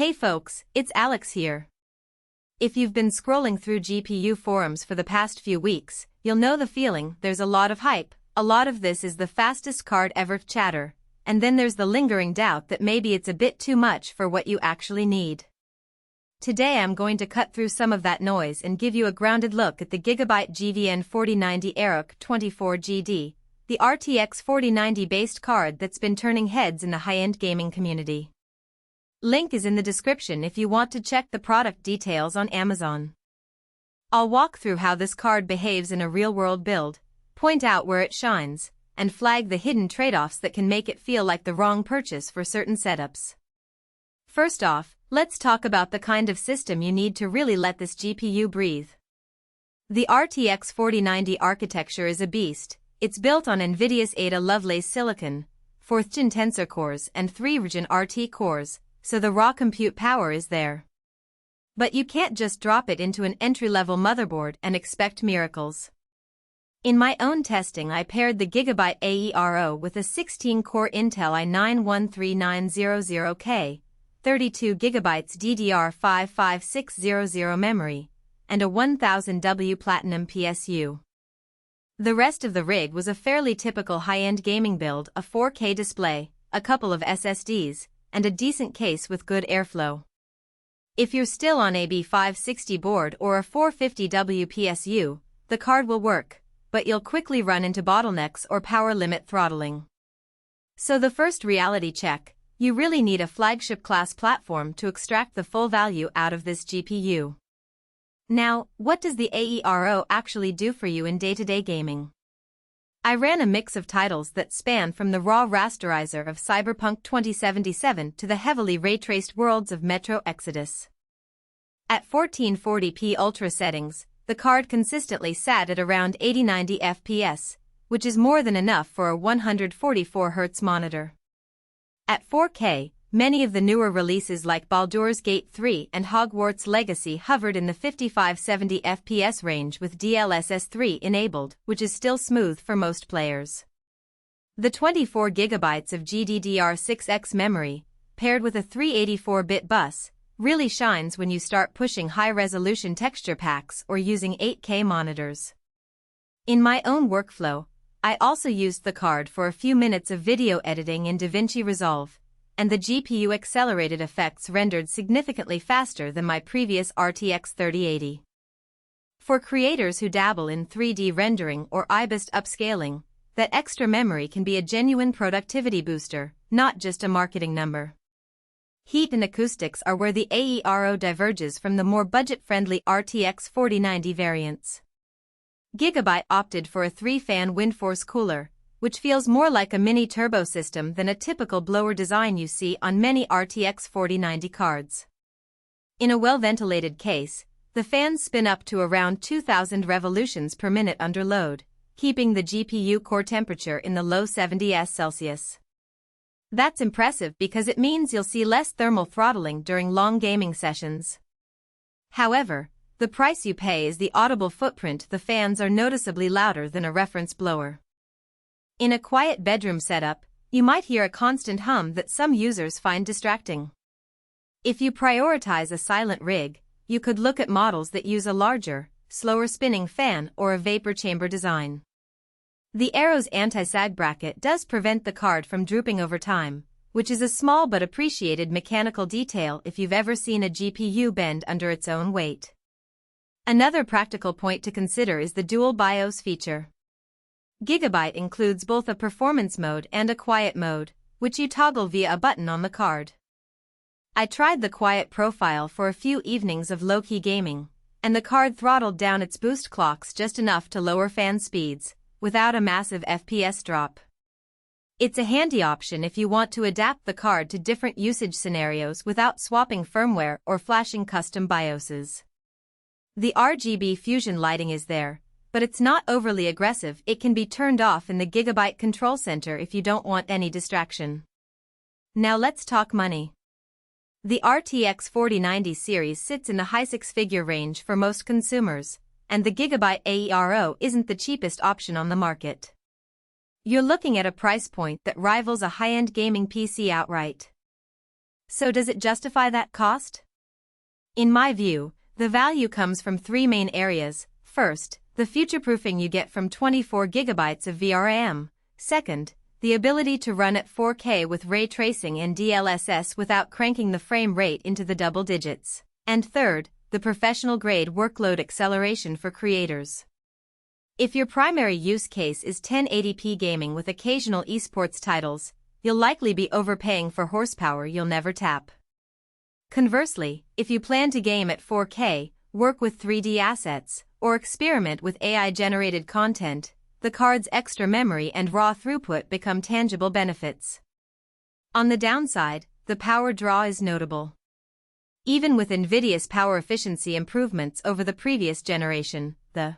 Hey folks, it's Alex here. If you've been scrolling through GPU forums for the past few weeks, you'll know the feeling. There's a lot of hype, a lot of this is the fastest card ever chatter, and then there's the lingering doubt that maybe it's a bit too much for what you actually need. Today I'm going to cut through some of that noise and give you a grounded look at the GIGABYTE N4090AERO 24GD, the RTX 4090 based card that's been turning heads in the high-end gaming community. Link is in the description if you want to check the product details on Amazon. I'll walk through how this card behaves in a real-world build, point out where it shines, and flag the hidden trade-offs that can make it feel like the wrong purchase for certain setups. First off, let's talk about the kind of system you need to really let this GPU breathe. The RTX 4090 architecture is a beast. It's built on NVIDIA's AERO Lovelace silicon, 4th-gen Tensor cores and 3rd-gen RT cores, so the raw compute power is there. But you can't just drop it into an entry-level motherboard and expect miracles. In my own testing, I paired the GIGABYTE AERO with a 16-core Intel i9-13900K, 32GB DDR5 memory, and a 1000W Platinum PSU. The rest of the rig was a fairly typical high-end gaming build, a 4K display, a couple of SSDs, and a decent case with good airflow. If you're still on a B560 board or a 450W PSU, the card will work, but you'll quickly run into bottlenecks or power limit throttling. So the first reality check, you really need a flagship-class platform to extract the full value out of this GPU. Now, what does the AERO actually do for you in day-to-day gaming? I ran a mix of titles that span from the raw rasterizer of Cyberpunk 2077 to the heavily ray-traced worlds of Metro Exodus. At 1440p ultra settings, the card consistently sat at around 80-90 FPS, which is more than enough for a 144Hz monitor. At 4K, many of the newer releases like Baldur's Gate 3 and Hogwarts Legacy hovered in the 55-70 FPS range with DLSS 3 enabled, which is still smooth for most players. The 24GB of GDDR6X Memory, paired with a 384-bit bus, really shines when you start pushing high-resolution texture packs or using 8K monitors. In my own workflow, I also used the card for a few minutes of video editing in DaVinci Resolve, and the GPU accelerated effects rendered significantly faster than my previous RTX 3080. For creators who dabble in 3D rendering or IBIST upscaling, that extra memory can be a genuine productivity booster, not just a marketing number. Heat and acoustics are where the AERO diverges from the more budget-friendly RTX 4090 variants. GIGABYTE opted for a 3-fan WINDFORCE cooler, which feels more like a mini turbo system than a typical blower design you see on many RTX 4090 cards. In a well-ventilated case, the fans spin up to around 2000 revolutions per minute under load, keeping the GPU core temperature in the low 70s Celsius. That's impressive because it means you'll see less thermal throttling during long gaming sessions. However, the price you pay is the audible footprint. The fans are noticeably louder than a reference blower. In a quiet bedroom setup, you might hear a constant hum that some users find distracting. If you prioritize a silent rig, you could look at models that use a larger, slower spinning fan or a vapor chamber design. The AERO's anti-sag bracket does prevent the card from drooping over time, which is a small but appreciated mechanical detail if you've ever seen a GPU bend under its own weight. Another practical point to consider is the dual BIOS feature. GIGABYTE includes both a performance mode and a quiet mode, which you toggle via a button on the card. I tried the quiet profile for a few evenings of low-key gaming, and the card throttled down its boost clocks just enough to lower fan speeds, without a massive FPS drop. It's a handy option if you want to adapt the card to different usage scenarios without swapping firmware or flashing custom BIOSes. The RGB Fusion Lighting is there, but it's not overly aggressive. It can be turned off in the GIGABYTE control center if you don't want any distraction. Now let's talk money. The RTX 4090 series sits in the high six-figure range for most consumers, and the GIGABYTE AERO isn't the cheapest option on the market. You're looking at a price point that rivals a high-end gaming PC outright. So does it justify that cost? In my view, the value comes from three main areas. First, the future-proofing you get from 24 GB of VRAM. Second, the ability to run at 4K with ray tracing and DLSS without cranking the frame rate into the double digits. And third, the professional-grade workload acceleration for creators. If your primary use case is 1080p gaming with occasional esports titles, you'll likely be overpaying for horsepower you'll never tap. Conversely, if you plan to game at 4K, work with 3D assets, or experiment with AI-generated content, the card's extra memory and raw throughput become tangible benefits. On the downside, the power draw is notable. Even with NVIDIA's power efficiency improvements over the previous generation, the